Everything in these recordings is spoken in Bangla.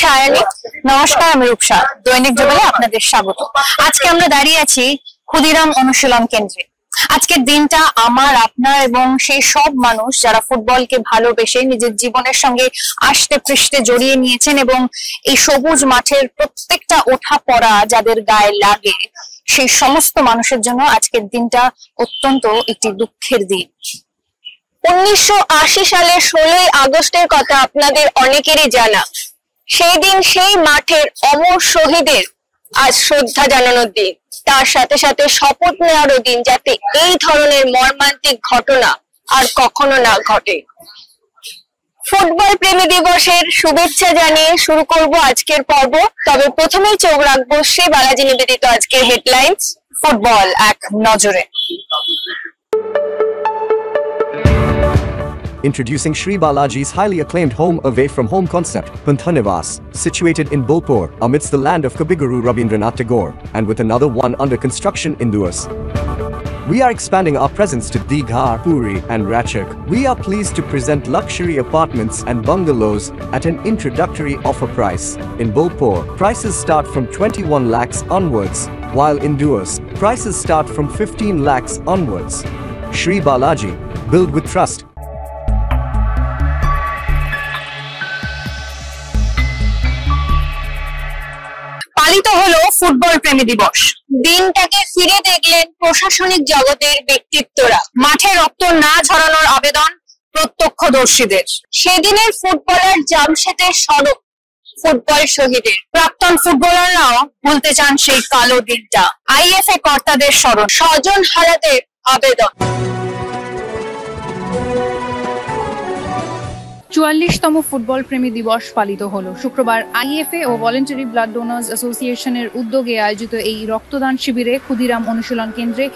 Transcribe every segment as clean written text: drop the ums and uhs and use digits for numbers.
সায়ানী। নমস্কার, আমি রূপসা। দৈনিক যুগলে আপনাদের স্বাগত। আজকে আমরা দাঁড়িয়ে আছি ক্ষুদিরাম অনুশীলন কেন্দ্রে। আজকের দিনটা আমার, আপনার এবং সেই সব মানুষ যারা ফুটবলকে ভালোবেসে নিজের জীবনের সঙ্গে আষ্টে পৃষ্ঠে জড়িয়ে নিয়েছেন এবং এই সবুজ মাঠের প্রত্যেকটা ওঠা পড়া যাদের গায়ে লাগে, সেই সমস্ত মানুষের জন্য আজকের দিনটা অত্যন্ত একটি দুঃখের দিন। 1980 সালের 16ই আগস্টের কথা আপনাদের অনেকেরই জানা। সেই দিন সেই মাঠের অমর শহীদের আজ শ্রদ্ধা জানানোর দিন, তার সাথে সাথে শপথ নেওয়ারও দিন, যাতে এই ধরনের মর্মান্তিক ঘটনা আর কখনো না ঘটে। ফুটবল প্রেমী দিবসের শুভেচ্ছা জানিয়ে শুরু করব আজকের পর্ব। তবে প্রথমেই চোখ রাখবো শ্রী বালাজি নিবেদিত আজকের হেডলাইন্স, ফুটবল এক নজরে। Introducing Sri Balaji's highly acclaimed home away from home concept, Panthanivas, situated in Bolpur, amidst the land of Kabiguru Rabindranath Tagore, and with another one under construction in Duas. We are expanding our presence to Digha, Puri, and Ratchak. We are pleased to present luxury apartments and bungalows at an introductory offer price. In Bolpur, prices start from 21 lakhs onwards, while in Duas, prices start from 15 lakhs onwards. Sri Balaji, build with trust. পালিত হলো ফুটবল প্রেমী দিবস। দিনটাকে ফিরে দেখলেন প্রশাসনিক জগতের ব্যক্তিত্বরা। মাঠে রক্ত না ঝরানোর আবেদন প্রত্যক্ষদর্শীদের। সেদিনের ফুটবলার জামশেদের স্মরণ ফুটবল শহীদের। প্রাক্তন ফুটবলাররাও ভুলতে চান সেই কালো দিনটা। আইএফএ কর্তাদের স্মরণ, স্বজন হারাদের আবেদন। 44তম ফুটবল প্রেমী দিবস পালিত হলো শুক্রবার। আইএফএ ও ভলেন্টারি ব্লাড ডোনার্স অ্যাসোসিয়েশনের উদ্যোগে আয়োজিত এই রক্তদান শিবিরে ক্ষুদিরাম অনুশীলন কেন্দ্রে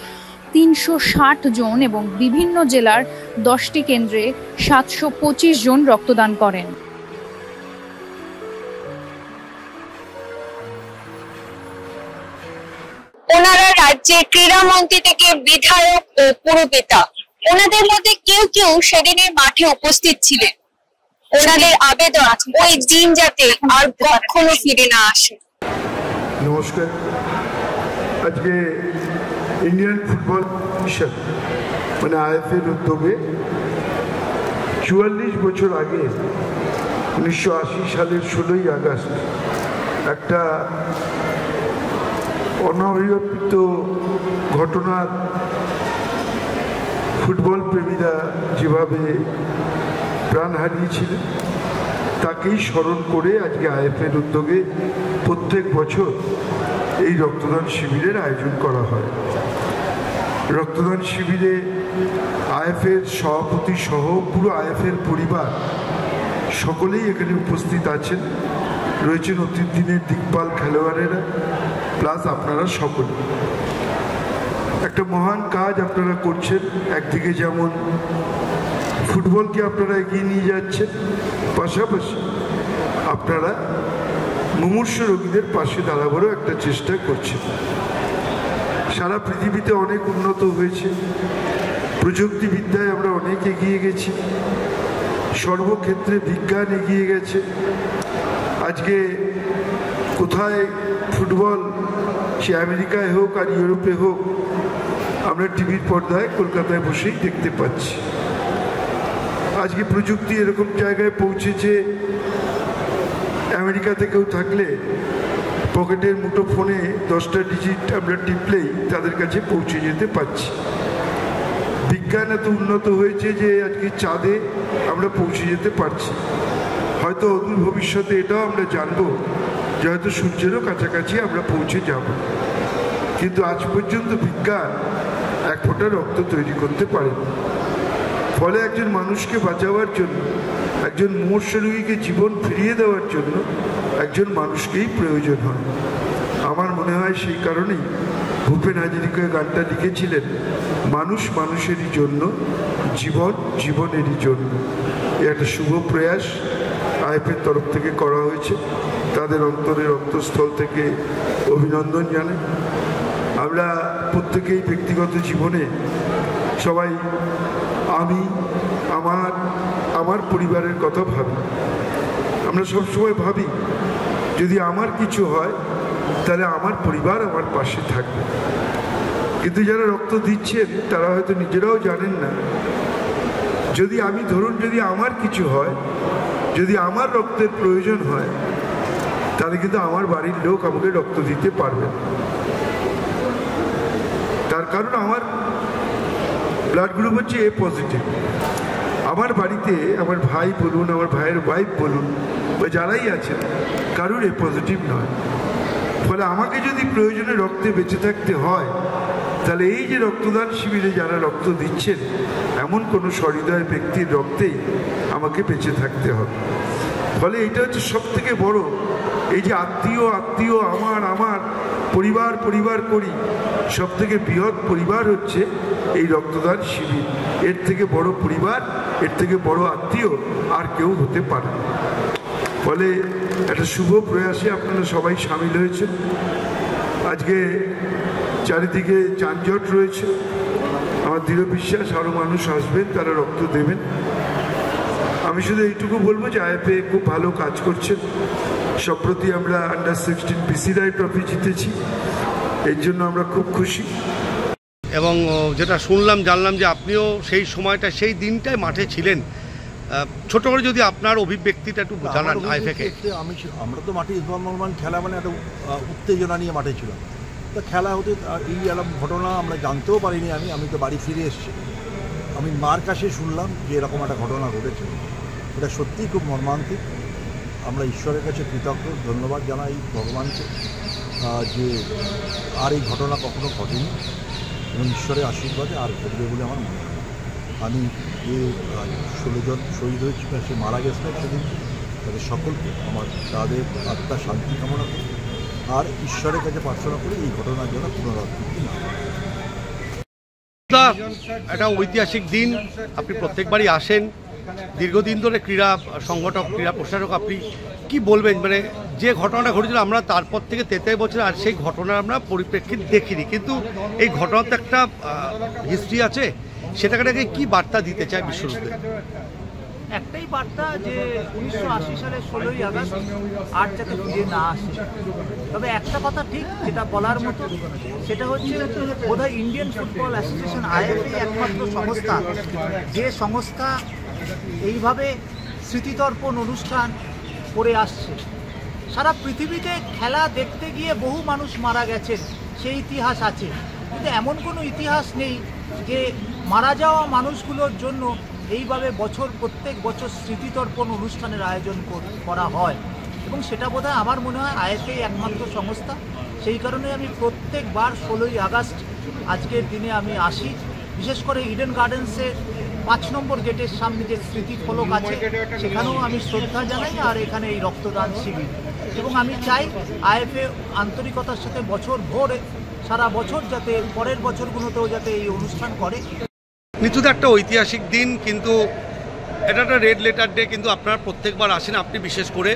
360 জন এবং বিভিন্ন জেলার 10টি কেন্দ্রে 725 জন রক্তদান করেন। ওনারা রাজ্যের ক্রীড়ামন্ত্রী থেকে বিধায়ক ও পুরপিতা, ওনাদের মধ্যে কেউ কেউ সেদিনের মাঠে উপস্থিত ছিলেন। ওনাদের আবেদন ওই দিন যাতে আর কখনো ফিরে না আসে। নমস্কার। আজকে ইন্ডিয়ান ফুটবল মিশন মানে আইএফএর উদ্যোগে 44 বছর আগে 1980 সালের 16ই আগস্ট একটা অনাবিত ঘটনার ফুটবল প্রেমীরা যেভাবে প্রাণ হারিয়েছিলেন তাকেই স্মরণ করে আজকে আইএফএর উদ্যোগে প্রত্যেক বছর এই রক্তদান শিবিরের আয়োজন করা হয়। রক্তদান শিবিরে আইএফএর সভাপতি সহ পুরো আইএফএর পরিবার সকলেই এখানে উপস্থিত আছেন। রয়েছেন অতীত দিনের দিকপাল খেলোয়াড়েরা, প্লাস আপনারা সকলে। একটা মহান কাজ আপনারা করছেন। একদিকে যেমন ফুটবলকে আপনারা এগিয়ে নিয়ে যাচ্ছেন, পাশাপাশি আপনারা মুমূর্ষু রোগীদের পাশে দাঁড়াবারও একটা চেষ্টা করছেন। সারা পৃথিবীতে অনেক উন্নত হয়েছে, প্রযুক্তিবিদ্যায় আমরা অনেক এগিয়ে গেছি, সর্বক্ষেত্রে বিজ্ঞান এগিয়ে গেছে। আজকে কোথায় ফুটবল, সে আমেরিকায় হোক আর ইউরোপে হোক, আমরা টিভির পর্দায় কলকাতায় বসেই দেখতে পাচ্ছি। আজকে প্রযুক্তি এরকম জায়গায় পৌঁছেছে, আমেরিকাতে কেউ থাকলে পকেটের মুঠো ফোনে 10টা ডিজিট আমরা টিপলেই তাদের কাছে পৌঁছে যেতে পারছি। বিজ্ঞান এত উন্নত হয়েছে যে আজকে চাঁদে আমরা পৌঁছে যেতে পারছি। হয়তো অদূর ভবিষ্যতে এটাও আমরা জানবো যে হয়তো সূর্যেরও কাছাকাছি আমরা পৌঁছে যাব। কিন্তু আজ পর্যন্ত বিজ্ঞান এক ফোঁটা রক্ত তৈরি করতে পারেন। ফলে একজন মানুষকে বাঁচাবার জন্য, একজন মুমূর্ষু রোগীকে জীবন ফিরিয়ে দেওয়ার জন্য একজন মানুষকেই প্রয়োজন হয়। আমার মনে হয় সেই কারণেই ভূপেন হাজারিকা গানটা লিখেছিলেন, মানুষ মানুষেরই জন্য, জীবন জীবনেরই জন্য। এ একটা শুভ প্রয়াস আইএফএর তরফ থেকে করা হয়েছে। তাদের অন্তরের অন্তঃস্থল থেকে অভিনন্দন জানাই। আমরা প্রত্যেকেই ব্যক্তিগত জীবনে সবাই, আমি আমার পরিবারের কথা ভাবি। আমরা সবসময় ভাবি যদি আমার কিছু হয় তাহলে আমার পরিবার আমার পাশে থাকবে। কিন্তু যারা রক্ত দিচ্ছেন তারা হয়তো নিজেরাও জানেন না, যদি আমি ধরুন যদি আমার কিছু হয়, যদি আমার রক্তের প্রয়োজন হয়, তাহলে কিন্তু আমার বাড়ির লোক আমাকে রক্ত দিতে পারবে না। তার কারণ আমার ব্লাড গ্রুপ হচ্ছে A পজিটিভ। আমার বাড়িতে আমার ভাই বলুন, আমার ভাইয়ের ওয়াইফ বলুন, বা যারাই আছেন, কারুর A পজিটিভ নয়। ফলে আমাকে যদি প্রয়োজনে রক্তে বেঁচে থাকতে হয়, তাহলে এই যে রক্তদান শিবিরে যারা রক্ত দিচ্ছেন, এমন কোনো সহৃদয় ব্যক্তির রক্তেই আমাকে বেঁচে থাকতে হবে। ফলে এটা হচ্ছে সব থেকে বড়, এই যে আত্মীয় আত্মীয় আমার পরিবার করি, সব থেকে বৃহৎ পরিবার হচ্ছে এই রক্তদান শিবির। এর থেকে বড় পরিবার, এর থেকে বড় আত্মীয় আর কেউ হতে পারে না। ফলে একটা শুভ প্রয়াসে আপনারা সবাই সামিল হয়েছেন। আজকে চারিদিকে যানজট রয়েছে, আমার দৃঢ় বিশ্বাস আরও মানুষ আসবেন, তারা রক্ত দেবেন। আমি শুধু এইটুকু বলবো যে আইএফএ খুব ভালো কাজ করছেন। সম্প্রতি আমরা আন্ডার-16 পিসি রায় ট্রফি জিতেছি, এর জন্য আমরা খুব খুশি। এবং যেটা শুনলাম জানলাম যে আপনিও সেই সময়টা সেই দিনটায় মাঠে ছিলেন। ছোট করে যদি আপনার অভিব্যক্তিটা একটু জানান আইএফএকে। আমরা তো মাঠে নর্মাল খেলা মানে একটা উত্তেজনা নিয়ে মাঠে ছিলাম। তো খেলা হতে এই এরকম ঘটনা আমরা জানতেও পারিনি। আমি তো বাড়ি ফিরে এসেছি, আমি মার কাছে শুনলাম যে এরকম একটা ঘটনা ঘটেছে। এটা সত্যিই খুব মর্মান্তিক। আমরা ঈশ্বরের কাছে কৃতজ্ঞ, ধন্যবাদ জানাই ভগবানকে যে আর এই ঘটনা কখনো ঘটেনি এবং ঈশ্বরের আশীর্বাদে আর ঘটবে বলে আমার মনে হয়। আমি যে 16 জন শহীদ হয়েছিল, সে মারা গেছিলেন সেদিন, তাদের সকলকে আমার তাদের আত্মার শান্তি কামনা করি আর ঈশ্বরের কাছে প্রার্থনা করি এই ঘটনার জন্য পুনরাবৃত্তি না। একটা ঐতিহাসিক দিন, আপনি প্রত্যেকবারই আসেন, দীর্ঘদিন ধরে ক্রীড়া সংগঠক, ক্রীড়া প্রশাসক, আপনি কি বলবেন? মানে যে ঘটনাটা ঘটেছিল আমরা তারপর থেকে 33 বছর আর সেই ঘটনার আমরা পরিপ্রেক্ষিত দেখিনি, কিন্তু এই ঘটনার তো একটা হিস্ট্রি আছে, সেটাকে কি বার্তা দিতে চায় বিশ্বরূপে? একটাই বার্তা যে 1980 সালের 16ই আগস্ট আর যাতে ফিরে না আসে। তবে একটা কথা ঠিক, যেটা বলার মতো, সেটা হচ্ছে বোধহয় ইন্ডিয়ান ফুটবল অ্যাসোসিয়েশন আইএফএ একমাত্র সংস্থা, যে সংস্থা এইভাবে স্মৃতিতর্পণ অনুষ্ঠান করে আসছে। সারা পৃথিবীতে খেলা দেখতে গিয়ে বহু মানুষ মারা গেছেন, সেই ইতিহাস আছে, কিন্তু এমন কোনো ইতিহাস নেই যে মারা যাওয়া মানুষগুলোর জন্য এইভাবে প্রত্যেক বছর স্মৃতিতর্পণ অনুষ্ঠানের আয়োজন করা হয়। এবং সেটা বোধহয় আমার মনে হয় আইএফএ একমাত্র সংস্থা। সেই কারণে আমি প্রত্যেকবার 16ই আগস্ট আজকের দিনে আমি আসি। বিশেষ করে ইডেন গার্ডেন্সের 5 নম্বর গেটের সামনে যে স্মৃতি ফলক আছে, সেখানেও আমি শ্রদ্ধা জানাই, আর এখানে এই রক্তদান শিবির। এবং আমি চাই আইএফএ আন্তরিকতার সাথে বছর ভরে সারা বছর যাতে পরের বছরগুলোতেও যাতে এই অনুষ্ঠান করে। নিশ্চিত একটা ঐতিহাসিক দিন, কিন্তু এটা একটা রেড লেটার ডে, কিন্তু আপনারা প্রত্যেকবার আসেন। আপনি বিশেষ করে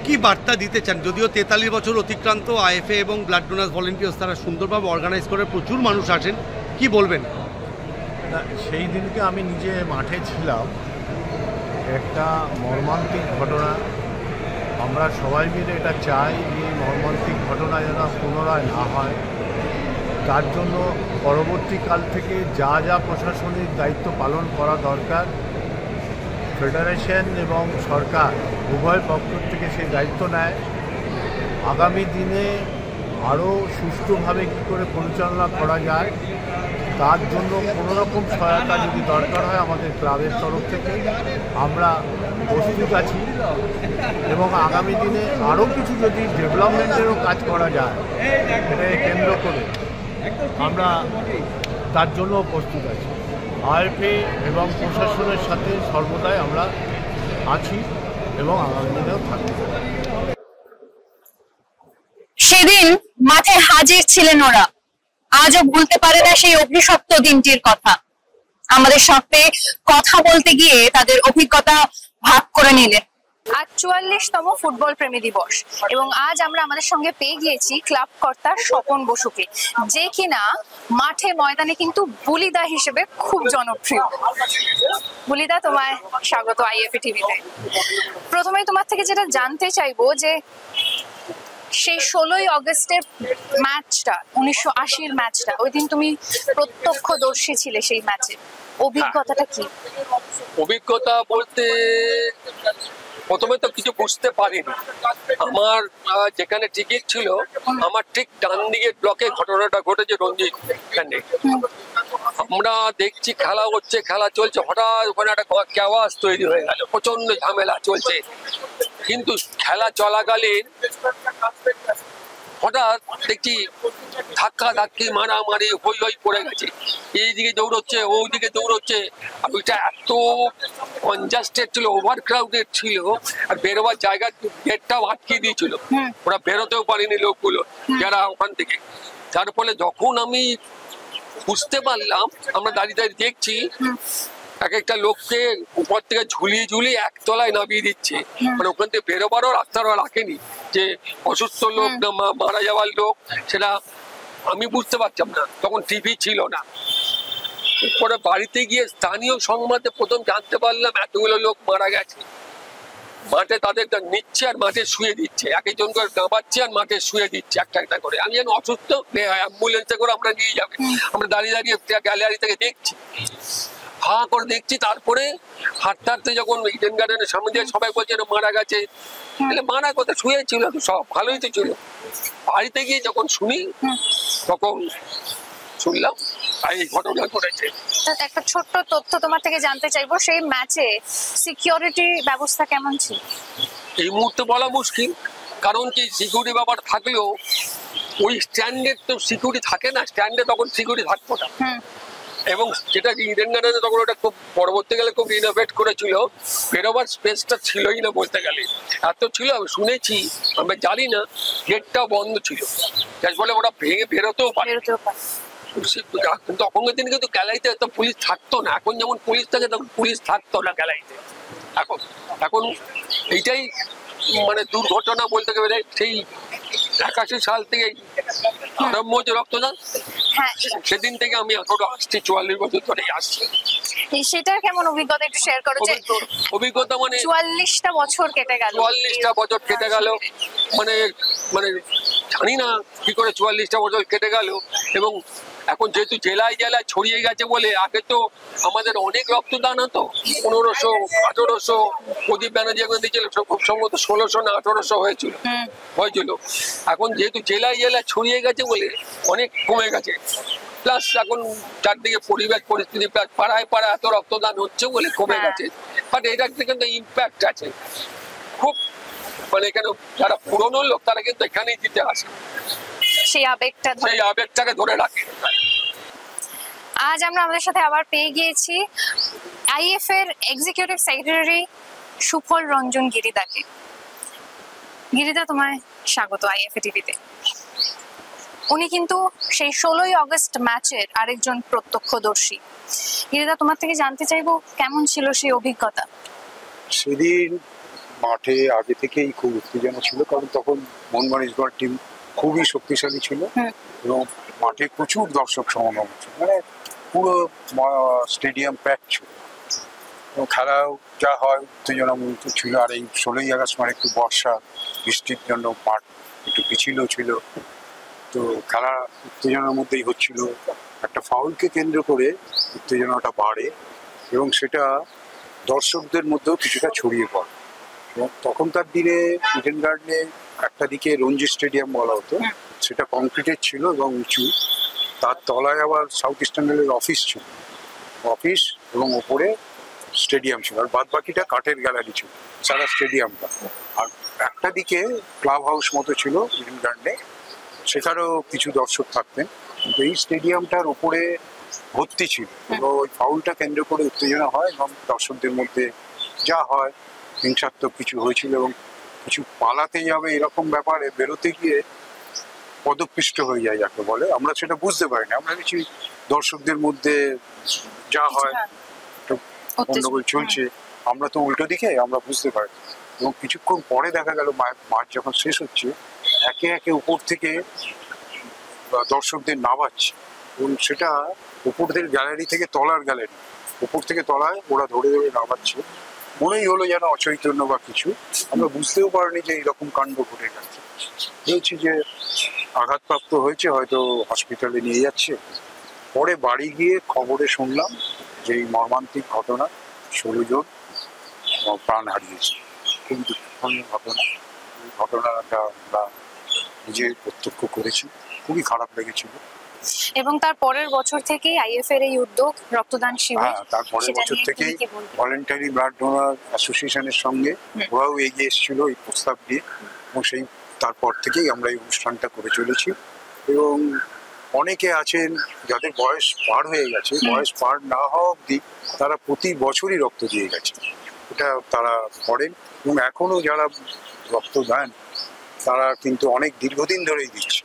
কি বার্তা দিতে চান? যদিও 43 বছর অতিক্রান্ত, আইএফএ এবং ব্লাড ডোনার্স ভলেন্টিয়ার্স তারা সুন্দরভাবে অর্গানাইজ করে, প্রচুর মানুষ আসেন, কি বলবেন? সেই দিনকে আমি নিজে মাঠে ছিলাম, একটা মর্মান্তিক ঘটনা। আমরা সবাই মিলে এটা চাই যে মর্মান্তিক ঘটনা যেন পুনরায় না হয়। তার জন্য পরবর্তীকাল থেকে যা যা প্রশাসনিক দায়িত্ব পালন করা দরকার, ফেডারেশন এবং সরকার উভয় পক্ষ থেকে সেই দায়িত্ব নেয়। আগামী দিনে আরও সুষ্ঠুভাবে কী করে পরিচালনা করা যায়, তার জন্য কোনোরকম সহায়তা যদি দরকার হয় আমাদের ক্লাবের তরফ থেকে আমরা প্রস্তুত আছি। এবং আগামী দিনে আরও কিছু যদি ডেভেলপমেন্টেরও কাজ করা যায় এটাকে কেন্দ্র করে, আমরা তার জন্য প্রস্তুত আছি। আইএফএ এবং প্রশাসনের সাথে সর্বদাই আমরা আছি এবং আগামী দিনেও থাকব। সেদিন মাঠে হাজির ছিলেন ওরা, আজও ভুলতে পারে না সেই অভিশপ্ত দিনটির কথা। আমাদের সাথে কথা বলতে গিয়ে তাদের অভিজ্ঞতা ভাগ করে নিলেন। আজ 44তম ফুটবল প্রেমী দিবস এবং আজ আমরা আমাদের সঙ্গে পেয়ে গিয়েছি ক্লাব কর্তা স্বপন বসুকে, যে কিনা মাঠে ময়দানে কিন্তু বুলিদা হিসেবে খুব জনপ্রিয়। বুলিদা, তোমায় স্বাগত আইএফএ টিভিতে। প্রথমে তোমার থেকে যেটা জানতে চাইবো যে সেই 16ই অগস্টের ম্যাচটা, 1980-র ম্যাচটা, ওই দিন তুমি প্রত্যক্ষদর্শী ছিলে সেই ম্যাচে, অভিজ্ঞতাটা কি? অভিজ্ঞতা বলতে প্রথমে তো কিছু বুঝতে পারিনি। আমার যেখানে টিকিট ছিল আমার ঠিক ডান দিকের ব্লকে ঘটনাটা ঘটেছে রঞ্জিত এখানে। আমরা দেখছি খেলা হচ্ছে, খেলা চলছে, হঠাৎ ওখানে একটা আওয়াজ তৈরি হয়ে গেল, প্রচন্ড ঝামেলা চলছে। কিন্তু খেলা চলাকালীন হঠাৎ দেখছি ধাক্কা ধাক্কি মারামারি হই হই পড়ে গেছে, এইদিকে দৌড়চ্ছে ওইদিকে দৌড়চ্ছে। আর ওইটা এত কনজাস্টেড ছিল, ওভার ক্রাউডেড ছিল, আর বেরোবার জায়গা গেটটাও আটকে দিয়েছিল, ওরা বেরোতেও পারেনি লোকগুলো যারা ওখান থেকে। যার ফলে যখন আমি বুঝতে পারলাম, আমরা দাঁড়িয়ে দাঁড়িয়ে দেখছি এক একটা লোককে উপর থেকে ঝুলিয়ে ঝুলিয়ে একতলায় নামিয়ে দিচ্ছে, মানে ওখান থেকে বেরোবারও রাস্তারও রাখেনি, যে অসুস্থ লোক না মারা যাওয়ার লোক সেটা আমি বুঝতে পারতাম না, তখন টিভি ছিল না। পরে বাড়িতে গিয়ে স্থানীয় সংবাদে প্রথম জানতে পারলাম এতগুলো লোক মারা গেছে। মাঠে তাদের নিচ্ছে আর মাঠে শুয়ে দিচ্ছে, এক একজন করে নামাচ্ছে আর মাঠে শুয়ে দিচ্ছে একটা একটা করে। আমি যেন অসুস্থ, অ্যাম্বুলেন্সে করে আমরা নিয়ে যাবে, আমরা দাঁড়িয়ে দাঁড়িয়ে গ্যালারি থেকে দেখছি, হাঁ করে দেখছি। তারপরে হাঁটতে হাঁটতে যখন ইডেন গার্ডেনের সামনে দিয়ে সবাই বলছে মারা গেছে, মারা কথা শুয়েছিল তো, সব ভালোই তো ছিল। বাড়িতে গিয়ে যখন শুনি তখন শুনলাম এই ঘটনা ঘটেছে। একটা ছোট্ট তথ্য তোমার থেকে জানতে চাইবো, সেই ম্যাচে সিকিউরিটি ব্যবস্থা কেমন ছিল? এই মুহূর্তে বলা মুশকিল, কারণ কি সিকিউরিটি ব্যাপার থাকলেও ওই স্ট্যান্ডে তো সিকিউরিটি থাকে না, স্ট্যান্ডে তখন সিকিউরিটি থাকতো না। এবং যেটা ইডেন গার্ডেনে তখন ওটা খুব পরবর্তীকালে খুব রিনোভেট করেছিল, বেরোবার স্পেসটা ছিলই না বলতে গেলে, এত ছিল আমি শুনেছি, আমরা জানি না, গেটটাও বন্ধ ছিল, যার ফলে ওরা ভেঙে বেরোতেও পারে। তখনকার দিনে কিন্তু গ্যালারিতে এত পুলিশ থাকতো না, এখন যেমন পুলিশ থাকে তখন পুলিশ থাকতো না গ্যালারিতে। এখন এইটাই মানে দুর্ঘটনা বলতে গেলে, সেই 81 সাল থেকে আরম্ভ হচ্ছে রক্তদান, সেদিন থেকে আমি এখনো আসছি, 44 বছর ধরে আসছি। সেটা কেমন অভিজ্ঞতা একটু শেয়ার করো। অভিজ্ঞতা মানে 44টা বছর কেটে গেল, 44টা বছর কেটে গেল, মানে মানে জানি না কি করে 44টা বছর কেটে গেল। এবং এখন যেহেতু জেলায় জেলায় ছড়িয়ে গেছে বলে, আগে তো আমাদের অনেক রক্তদান হতো, 1500 1800, প্রদীপ ব্যানার্জি এখন দিয়েছিল খুব সম্ভবত 1600 না 1800 হয়েছিল। এখন যেহেতু জেলায় জেলায় ছড়িয়ে গেছে বলে অনেক কমে গেছে, প্লাস এখন চারদিকে পরিবেশ পরিস্থিতি, প্লাস পাড়ায় পাড়ায় এত রক্তদান হচ্ছে বলে কমে গেছে। বাট এটার কিন্তু ইম্প্যাক্ট আছে খুব, মানে এখানে যারা পুরনো লোক তারা কিন্তু এখানেই দিতে আসে, সেই আবেগটাকে ধরে রাখে। আজ আমরা আমাদের সাথে আবার পেয়ে গিয়েছি আইএফ এর এক্সিকিউটিভ সেক্রেটারি সুফল রঞ্জন গিরিদাকে। গিরিদা, তোমায় স্বাগত আইএফএ টিভিতে। উনি কিন্তু সেই 16ই অগস্ট ম্যাচের আরেকজন প্রত্যক্ষদর্শী। গিরিদা, তোমার থেকে জানতে চাইবো কেমন ছিল সেই অভিজ্ঞতা? সেদিন মাঠে আগে থেকেই খুব উত্তেজনা ছিল, কারণ তখন মোহনবাগান ইস্টবেঙ্গল টিম খুবই শক্তিশালী ছিল এবং মাঠে প্রচুর দর্শক সমাগম ছিল, মানে পুরো স্টেডিয়াম প্যাক ছিল। খেলাও যা হয় উত্তেজনামূলক ছিল। আর এই 16ই আগস্ট মানে একটু বর্ষা বৃষ্টির জন্য মাঠ একটু পিছিলও ছিল, তো খেলা উত্তেজনার মধ্যেই হচ্ছিল। একটা ফাউলকে কেন্দ্র করে উত্তেজনাটা বাড়ে এবং সেটা দর্শকদের মধ্যেও কিছুটা ছড়িয়ে পড়ে। এবং তখনকার দিনে ইডেন গার্ডেনে একটা দিকে রঞ্জি স্টেডিয়াম বলা হতো, সেটা কংক্রিটের ছিল এবং উঁচু, তার তলায় আবার সাউথ ইস্টার্ন রেলের অফিস ছিল, অফিস এবং ওপরে স্টেডিয়াম ছিল, আর বাদ বাকিটা কাঠের গ্যালারি ছিল সারা স্টেডিয়ামটা। আর একটা দিকে ক্লাব হাউস মতো ছিল ইডেন গার্ডেনে, সেখানেও কিছু দর্শক থাকতেন, কিন্তু এই স্টেডিয়ামটার উপরে ভর্তি ছিল। এবং ওই ফাউলটা কেন্দ্র করে উত্তেজনা হয় এবং দর্শকদের মধ্যে যা হয় হিংসাত্মক কিছু হয়েছিল এবং কিছু পালাতে যাবে এরকম ব্যাপারে বেরোতে গিয়ে পদপিষ্ট হয়ে যায় যাকে বলে, আমরা সেটা বুঝতে পারি না। আমরা কিছু দর্শকদের মধ্যে যা হয় গন্ডগোল চলছে, আমরা তো উল্টো দিকে আমরা বুঝতে পারি। এবং কিছুক্ষণ পরে দেখা গেল মাঠ যখন শেষ হচ্ছে, একে একে উপর থেকে দর্শকদের নামাচ্ছে এবং সেটা উপরদের গ্যালারি থেকে তলার গ্যালারি, উপর থেকে তলায় ওরা ধরে ধরে নামাচ্ছে। মনেই হলো যেন অচৈতন্য বা কিছু, আমরা বুঝতেও পারিনি যে এইরকম কাণ্ড ঘটে গেছে। বলছি যে আঘাতপ্রাপ্ত হয়েছে, হয়তো হসপিটালে নিয়ে যাচ্ছে। পরে বাড়ি গিয়ে খবরে শুনলাম যে এই মর্মান্তিক ঘটনা, 16 জন প্রাণ হারিয়েছে। খুবই দুঃখজনক ঘটনা। এই ঘটনাটা আমরা নিজে প্রত্যক্ষ করেছি, খুবই খারাপ লেগেছিল। এবং তার পরের বছর থেকেই আইএফ এর এই উদ্যোগ রক্তদান শিবির, তার পরের বছর থেকেই ভলেন্টারি ব্লাড ডোনার অ্যাসোসিয়েশনের সঙ্গে ওরাও এগিয়ে এসেছিল এই প্রস্তাব দিয়ে, এবং সেই তারপর থেকেই আমরা এই অনুষ্ঠানটা করে চলেছি। এবং অনেকে আছেন যাদের বয়স পার হয়ে গেছে, বয়স পার না হওয়া অবধি তারা প্রতি বছরই রক্ত দিয়ে গেছে, এটা তারা করেন। এবং এখনো যারা রক্ত দেন তারা কিন্তু অনেক দীর্ঘদিন ধরেই দিচ্ছে।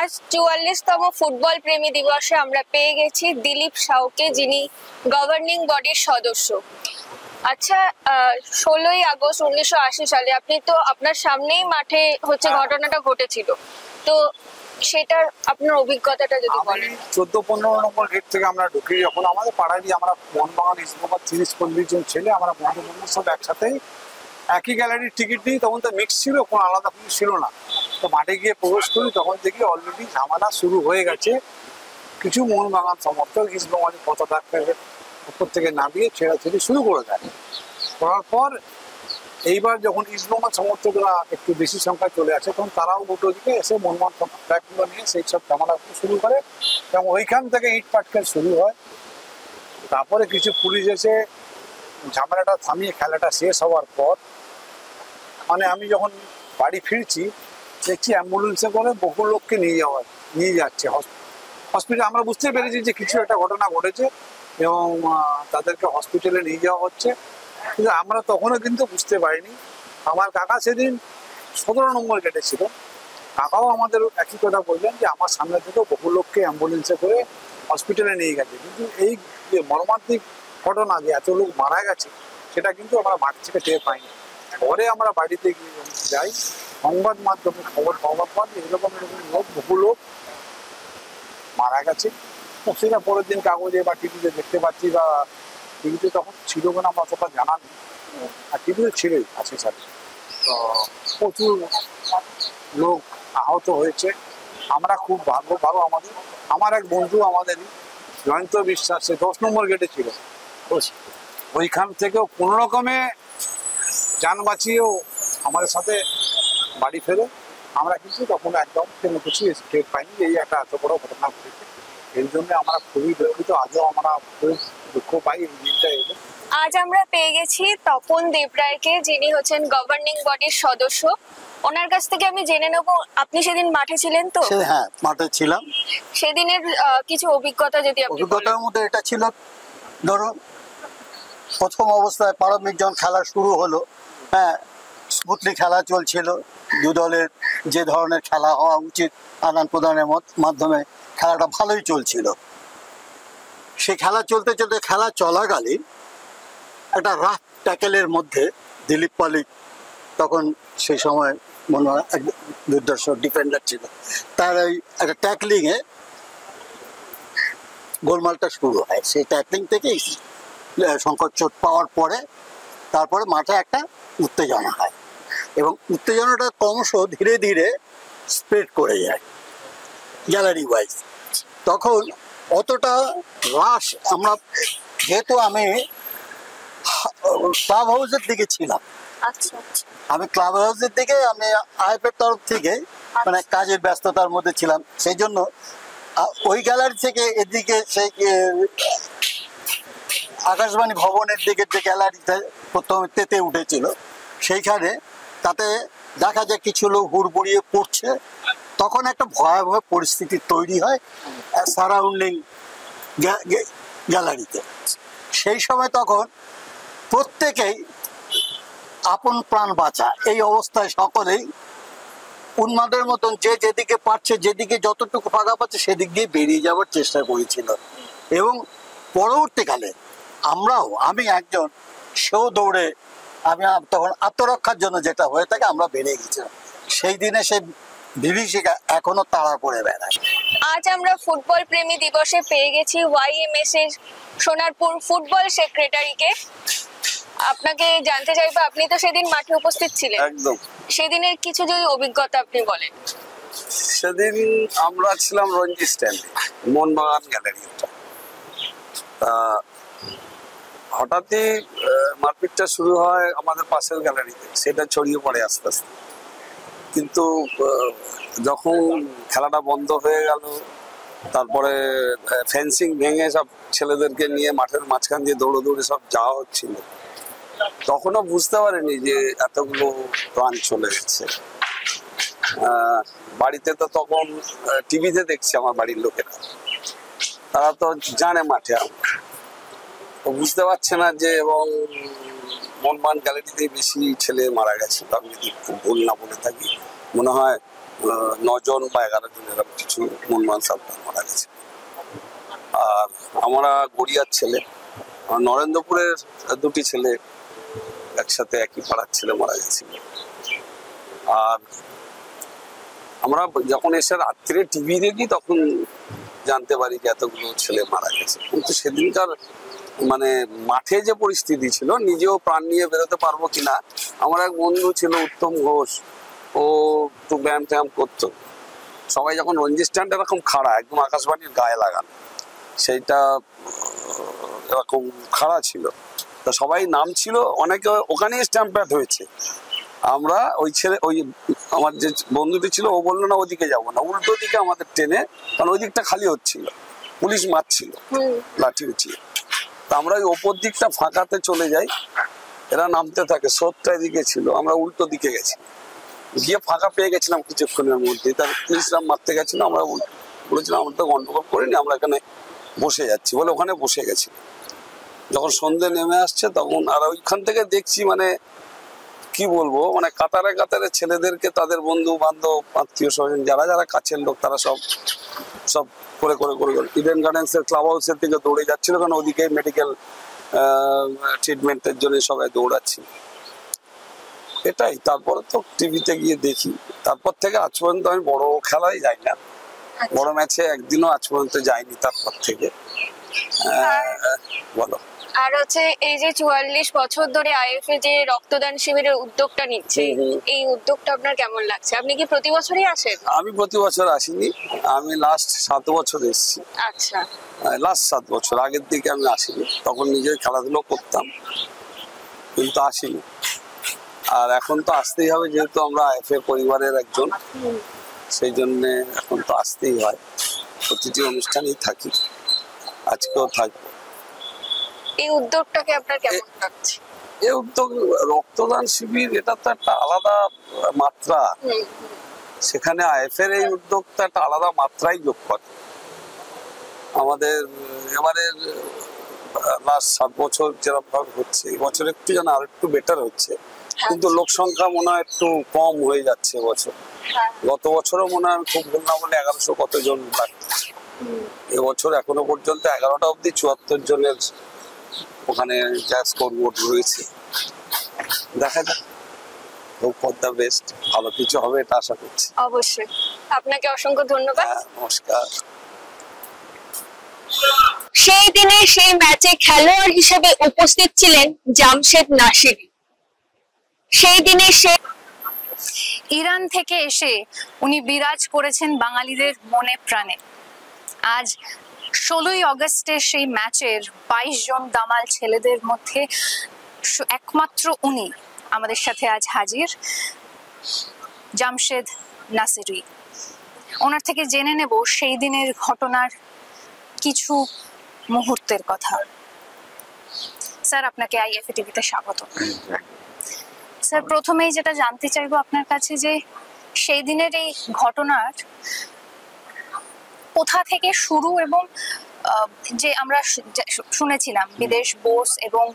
আজ 44তম ফুটবল প্রেমী দিবসে আমরা পেয়ে গেছি দিলীপ সাউকে, যিনি গভর্নিং বডির সদস্য। আচ্ছা, 16ই আগস্ট 1980 সালে আপনি তো আপনার সামনেই মাঠে ঘটনাটা ঘটেছিল, তো সেটার আপনার অভিজ্ঞতাটা যদি বলেন। 14-15 নম্বর গেট থেকে আমরা ঢুকি, যখন আমাদের পাড়ারই আমরা মোহনবাগান ইসলামাবাদ 30-40 জন ছেলে, আমরা বন্ধু সব একসাথেই একই গ্যালারির টিকিট নিই। তখন তো মিক্স ছিল, কোনো আলাদা কিছু ছিল না। তো মাঠে গিয়ে প্রবেশ করি, তখন দেখি অলরেডি ঝামেলা শুরু হয়ে গেছে। কিছু মোহনবাগান সমর্থক ইসলামাবাদী পতাকাকে উপর থেকে নামিয়ে ছেড়াছেড়ি শুরু করে দেয়। করার পর এইবার যখন ইসলামাবাদ সমর্থকরা একটু বেশি সংখ্যায় চলে আসে, তখন তারাও উল্টো দিকে এসে মোহনবাগান ব্যাগগুলো নিয়ে সেই সব ঝামেলা শুরু করে, এবং ওইখান থেকে ইট পাটকেল শুরু হয়। তারপরে কিছু পুলিশ এসে ঝামেলাটা থামিয়ে খেলাটা শেষ হওয়ার পর, মানে আমি যখন বাড়ি ফিরছি দেখছি অ্যাম্বুলেন্সে করে বহু লোককে নিয়ে যাচ্ছে হসপিটালে। আমরা বুঝতে পেরেছি যে কিছু একটা ঘটনা ঘটেছে এবং তাদেরকে হসপিটালে নিয়ে যাওয়া হচ্ছে, কিন্তু আমরা তখনও কিন্তু বুঝতে পারিনি। আমার কাকা সেদিন 17 নম্বর গেটে ছিল, কাকাও আমাদের একই কথা বললেন যে আমার সামনে থেকেও বহু লোককে অ্যাম্বুলেন্সে করে হসপিটালে নিয়ে গেছে, কিন্তু এই যে মর্মান্তিক ঘটনা যে এত লোক মারা গেছে সেটা কিন্তু আমরা বাড়ি থেকে টের পাইনি। পরে আমরা বাড়িতে গিয়ে যাই, সংবাদ মাধ্যমে খবর পাওয়ার পর এরকম লোক বহু লোক মারা গেছে। তো সেটা পরের দিন কাগজে বা টিভিতে দেখতে পাচ্ছি, বা টিভিতে তখন ছিল কিনা আমার অতটা জানা নেই, আর টিভিতে ছিলই আছে সাথে। তো প্রচুর লোক আহত হয়েছে। আমরা খুব ভালো আমার এক বন্ধু আমাদেরই জয়ন্ত বিশ্বাস, সে 10 নম্বর গেটে ছিল, ওইখান থেকেও কোনো রকমে যান বাঁচিয়েও আমাদের সাথে বাড়ি ফেরে। আমরা কিন্তু তখন একদম কোনো কিছু টের পাইনি, এই একটা এত বড় ঘটনা ঘটেছে। এর জন্য আমরা খুবই দুঃখিত, আজও আমরা খুব দুঃখ পাই এই দিনটা এলো। আজ আমরা পেয়ে গেছি তপন দেবরায়কে, যিনি হচ্ছেন গভর্নিং বডির সদস্য। ওনার কাছ থেকে আমি জেনে নেব, আপনি সেদিন মাঠে ছিলেন তো? হ্যাঁ, মাঠে ছিলাম। সেদিনের কিছু অভিজ্ঞতা যদি আপনি। অভিজ্ঞতার মধ্যে এটা ছিল, ধরুন প্রথম অবস্থায় প্রারম্ভিক যখন খেলা শুরু হলো, হ্যাঁ স্মুথলি খেলা চলছিল, দু দলের যে ধরনের খেলা হওয়া উচিত আদান প্রদানের মাধ্যমে খেলাটা ভালোই চলছিল। সে খেলা চলতে চলতে খেলা চলাকালীন একটা রাফ ট্যাকেলের মধ্যে দিলীপ পালিক, তখন সেই সময় মনে হয় এক দুর্দর্শ ডিফেন্ডার ছিল, তার ওই একটা ট্যাকলিংয়ে গোলমালটা শুরু হয়। সেই ট্যাকলিং থেকেই শঙ্কর চোট পাওয়ার পরে তারপরে মাঠে একটা উত্তেজনা হয়, এবং উত্তেজনাটা ক্রমশ ধীরে ধীরে স্প্রেড করে যায় গ্যালারি ওয়াইজ। তখন অতটা রাশ আমরা, যেহেতু আমি ক্লাব হাউসের দিকে ছিলাম, আমি ক্লাব হাউসের দিকে আমি আইএফের তরফ থেকে মানে কাজের ব্যস্ততার মধ্যে ছিলাম, সেই জন্য ওই গ্যালারি থেকে এদিকে সেই আকাশবাণী ভবনের দিকে যে গ্যালারিতে প্রথমে তেতে উঠেছিল, সেইখানে তাতে দেখা যায় কিছু লোক হুড়বুড়িয়ে পড়ছে। তখন একটা ভয়াবহ পরিস্থিতি তৈরি হয় সারাউন্ডিং গ্যালারিতে। সেই সময় তখন প্রত্যেকেই আপন প্রাণ বাঁচা এই অবস্থায় সকলেই উন্মাদের মতন যে যেদিকে পারছে, যেদিকে যতটুকু ফাঁকা পাচ্ছে সেদিক দিয়ে বেরিয়ে যাওয়ার চেষ্টা করেছিল। এবং পরবর্তীকালে আমি একজন সেও দৌড়ে, আমি তখন আত্মরক্ষার জন্য যেটা হয়ে থাকে আমরা বেরিয়ে গেছিলাম। সেই দিনে সেই বিভীষিকা এখনো তাড়া করে বেড়ায়। আজ আমরা ফুটবল প্রেমী দিবসে পেয়ে গেছি YMS এর সোনারপুর ফুটবল সেক্রেটারিকে। আপনাকে জানতে চাইবো, আপনি তো সেদিন মাঠে উপস্থিত ছিলেন, একদম সেদিনের কিছু যদি অভিজ্ঞতা আপনি বলেন। সেদিন আমরা ছিলাম রঞ্জি স্ট্যান্ডে, মোহনবাগান গ্যালারিটা। হঠাৎই মারপিটটা শুরু হয় আমাদের পাশের গ্যালারিতে, সেটা ছড়িয়ে পড়ে আস্তে আস্তে। কিন্তু যখন খেলাটা বন্ধ হয়ে গেল, তারপরে ফেন্সিং ভেঙে সব ছেলেদেরকে নিয়ে মাঠের মাঝখান দিয়ে দৌড়ে সব যাওয়া হচ্ছিল, তখনও বুঝতে পারিনি যে এতগুলো প্রাণ চলে গেছে। বাড়িতে তো তখন টিভিতে দেখছি আমার বাড়ির লোকেরা, তারা তো জানে মাঠে, বুঝতে পারছে না যে। এবং মোহনবাগান গ্যালারিতে বেশি ছেলে মারা গেছে, আমি যদি খুব ভুল না বলে থাকি, মনে হয় 9 জন বা 11 জন এরকম কিছু মোহনবাগান সাপোর্টার মারা গেছে। আর আমরা গড়িয়ার ছেলে, নরেন্দ্রপুরের 2টি ছেলে একসাথে একই পাড়ার ছেলে মারা গেছিল। আর আমরা যখন এসে রাত্রে টিভি দেখি তখন জানতে পারি যে এতগুলো ছেলে মারা গেছে। কিন্তু সেদিনকার মানে মাঠে যে পরিস্থিতি ছিল, নিজেও প্রাণ নিয়ে বেরোতে পারবো কিনা। আমার এক বন্ধু ছিল উত্তম ঘোষ, ও একটু ব্যায়াম ট্যায়াম করতো। সবাই যখন রঞ্জি স্ট্যান্ড এরকম খাড়া, একদম আকাশবাণীর গায়ে লাগানো, সেইটা এরকম খাড়া ছিল, তা সবাই নামছিল, অনেকে ওখানেই স্ট্যাম্প প্যাড হয়েছে। আমরা ওই আমার যে বন্ধুটি ছিল, ও বললো না ওদিকে যাবো না, উল্টো দিকে আমাদের টেনে, কারণ ওই দিকটা খালি হচ্ছিল, পুলিশ মারছিল লাঠি উঠিয়ে। তা আমরা ওই ওপর দিকটা ফাঁকাতে চলে যাই, এরা নামতে থাকে, স্রোতটা এদিকে ছিল, আমরা উল্টো দিকে গেছি, গিয়ে ফাঁকা পেয়ে গেছিলাম কিছুক্ষণের মধ্যে। তার পুলিশরা মারতে গেছিল, আমরা বলেছিলাম আমরা তো গন্ডগোল করিনি, আমরা এখানে বসে যাচ্ছি বলে ওখানে বসে গেছি। যখন সন্ধ্যে নেমে আসছে তখন, আর ওইখান থেকে দেখছি মানে কি বলবো, মানে কাতারে কাতারে ছেলেদেরকে তাদের বন্ধু বান্ধব আত্মীয় স্বজন যারা যারা কাছের লোক, তারা সব করে ইডেন গার্ডেন্স এর ক্লাব হাউসের থেকে দৌড়ে যাচ্ছিল, কারণ ওদিকে মেডিকেল ট্রিটমেন্টের জন্য সবাই দৌড়াচ্ছিল। এটাই। তারপরে তো টিভিতে গিয়ে দেখি, তারপর থেকে আজ পর্যন্ত আমি বড় খেলাই যাই না, বড় ম্যাচে একদিনও আজ পর্যন্ত যাইনি তারপর থেকে। বলো। আর হচ্ছে এই যে 44 বছর ধরে আইএফএ যে রক্তদান শিবিরের উদ্যোগটা নিচ্ছে, এই উদ্যোগটা আপনার কেমন লাগছে? আপনি কি প্রতি বছরই আসেন? আমি প্রতি বছর আসিনি, আমি লাস্ট 7 বছর এসেছি। আচ্ছা, লাস্ট 7 বছর, আগের দিকে আমি আসিনি, তখন নিজের খেলাধুলো করতাম, কিন্তু আসিনি। আর এখন তো আসতেই হবে, যেহেতু আমরা আইএফএ পরিবারের একজন, সেই জন্য এখন তো আসতেই হয়, প্রতিটি অনুষ্ঠানেই থাকি, আজকেও থাকবো। এই উদ্যোগটাকে আপনার কেমন লাগছে? এই উদ্যোগ রক্তদান শিবির, এটা তো একটা আলাদা মাত্রা, সেখানে আইএফএর এই উদ্যোগটা একটা আলাদা মাত্রাই যোগ করে। আমাদের এবারে লাস্ট 7 বছর যেরকম ভাবে হচ্ছে, এই বছর একটু যেন আর একটু বেটার হচ্ছে, কিন্তু লোক সংখ্যা মনে হয় একটু কম হয়ে যাচ্ছে এবছর। গত বছরও মনে হয় আমি খুব ভুল না বলে 1100 কতজন লাগছে, এবছর এখনো পর্যন্ত 11টা অব্দি 74 জনের ওখানে স্কোর বোর্ড রয়েছে। দেখা যাক, দ্য বেস্ট, ভালো কিছু হবে এটা আশা করছি। অবশ্যই। আপনাকে অসংখ্য ধন্যবাদ। নমস্কার। সেই দিনে সেই ম্যাচে খেলোয়াড় হিসেবে উপস্থিত ছিলেন জামশেদ নাসিরি। সেই দিনে ইরান থেকে এসে উনি বিরাজ করেছেন বাঙালিদের মনে প্রাণে। আজ 16ই অগস্টের সেই ম্যাচের 22 জন দামাল ছেলেদের মধ্যে একমাত্র উনি আমাদের সাথে আজ হাজির, জামশেদ নাসিরি। ওনার থেকে জেনে নেব সেই দিনের ঘটনার কিছু মুহূর্তের কথা। স্যার, আপনাকে আইএফএ টিভিতে স্বাগত। স্যার, প্রথমেই যেটা জানতে চাইবো আপনার কাছে, যে সেই দিনের এই ঘটনার কোথা থেকে শুরু, এবং যে আমরা শুনেছিলাম বিদেশ বোস এবং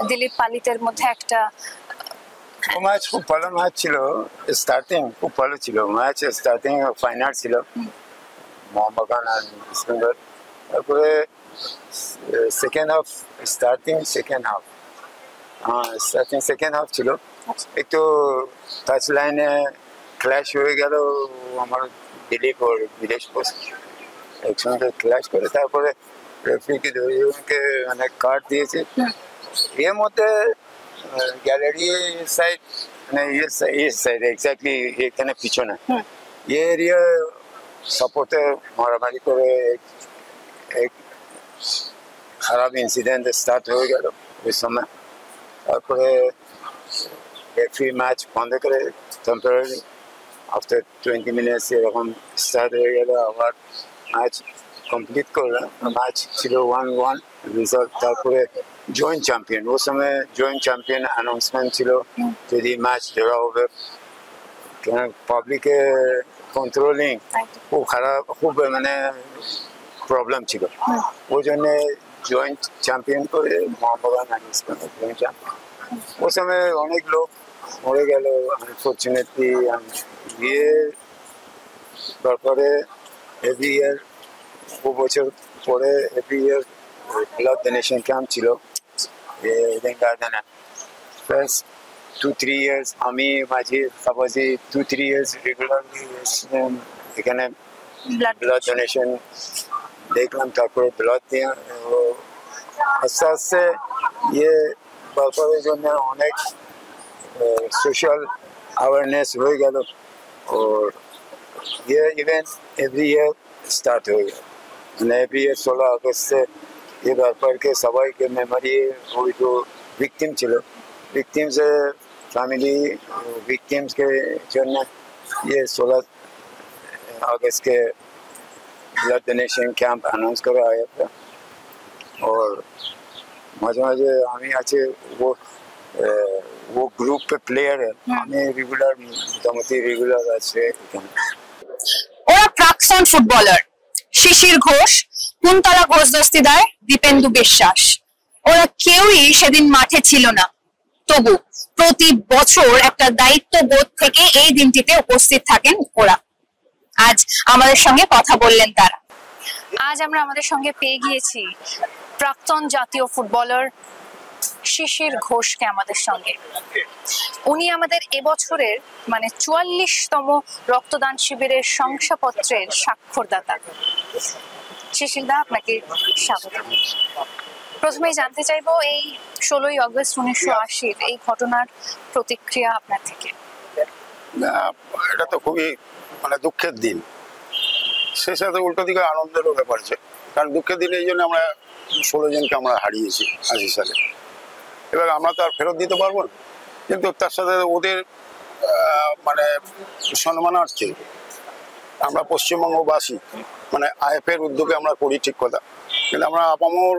দিলীপ পালিতের মধ্যে একটা ম্যাচ, খুব ভালো ম্যাচ ছিল, স্টার্টিং খুব ভালো ছিল, ম্যাচ স্টার্টিং ফাইনাল ছিল মোহাম্মদান আর ইস্টবেঙ্গল। তারপরে সেকেন্ড হাফ ছিল, একটু টাচ লাইনে ক্ল্যাশ হয়ে গেল আমার দিলীপ ওর বিদেশ পোস্ট একসঙ্গে ক্ল্যাশ করে তারপরে রেফারিকে ধরে মানে কার্ড দিয়েছে এর মধ্যে গ্যালারি সাইড মানে ইয়ে সাইড এক্স্যাক্টলি এখানে পিছনে ये एरिया सपोर्टर मारामारी করে এক খারাপ ইনসিডেন্ট স্টার্ট হয়ে গেল ওই সময় তারপরে রেফারি ম্যাচ বন্ধ করে টেম্পোরারি আফটার 20 মিনিটস এরকম স্টার্ট হয়ে গেল আবার ম্যাচ কমপ্লিট করলাম ম্যাচ ছিল 1-1 রেজাল্ট তারপরে জয়েন্ট চ্যাম্পিয়ন ওই সময় জয়েন্ট চ্যাম্পিয়ন অ্যানাউন্সমেন্ট ছিল যদি ম্যাচ ড্র হবে পাবলিকে কন্ট্রোলিং খুব খারাপ খুব মানে প্রবলেম ছিল ওই জন্য জয়েন্ট চ্যাম্পিয়ন করে মোহাম্মদান জয়েন্ট চ্যাম্পিয়ন ওই সময় অনেক লোক মরে গেল আনফর্চুনেটলি গিয়ে তারপরে এভরি ইয়ার দু বছর পরে every year blood donation camp ছিল গার্ডেনে ফার্স্ট 2-3 years আমি মাঝে সাপোজি 2-3 years রেগুলারলি এখানে ব্লাড ডোনেশন দেখলাম তারপরে ব্লাড দিয়ে আস্তে আস্তে ইয়ে ব্যাপারের জন্য অনেক সোশ্যাল অ্যাওয়ারনেস হয়ে গেল और ये इवेंट एवरी ईयर स्टार्ट हो गया মানে एवरी ईयर 16 अगस्त से ये ব্যাপার के सबाई के मेमोरी वही जो विक्टिम ছিল विक्टिम्स फैमिली विक्टिम्स के जन्म ये 16 अगस्त के ब्लड डोनेशन कैंप अनाउंस करा आया था और माझे माझे हमें आचे वो ग्रुप पे प्लेयर है हमें रेगुलर मोटामुटी रेगुलर আছে ওরা প্রাক্তন ফুটবলার শিশির ঘোষ কুন্তলা ঘোষ দস্তিদার দীপেন্দু বিশ্বাস ওরা কেউই সেদিন মাঠে ছিল না তবু প্রতি বছর একটা দায়িত্ববোধ থেকে এই দিনটিতে উপস্থিত থাকেন ওরা আজ আমাদের সঙ্গে কথা বললেন তারা আজ আমরা আমাদের সঙ্গে পেয়ে গিয়েছি প্রাক্তন জাতীয় ফুটবলার শিশির ঘোষকে আমাদের সঙ্গে উনি আমাদের এবছরের মানে 44তম রক্তদান শিবিরের শংসাপত্রের স্বাক্ষরদাতা শিশিরদা আপনাকে স্বাগত প্রথমেই জানতে চাইবো এই 16ই আগস্ট 1980 এই ঘটনার প্রতিক্রিয়া আপনার থেকে এটা তো খুবই মানে দুঃখের দিন সেই সাথে উল্টো দিকে আনন্দেরও ব্যাপার আছে কারণ দুঃখের দিনে এই জন্য আমরা 16 জনকে আমরা হারিয়েছি 80 সালে এবার আমরা তো আর ফেরত দিতে পারবো না কিন্তু তার সাথে ওদের মানে সম্মানার্থে আমরা পশ্চিমবঙ্গবাসী মানে আইএফের উদ্যোগে আমরা করি ঠিক কথা কিন্তু আমরা আপামর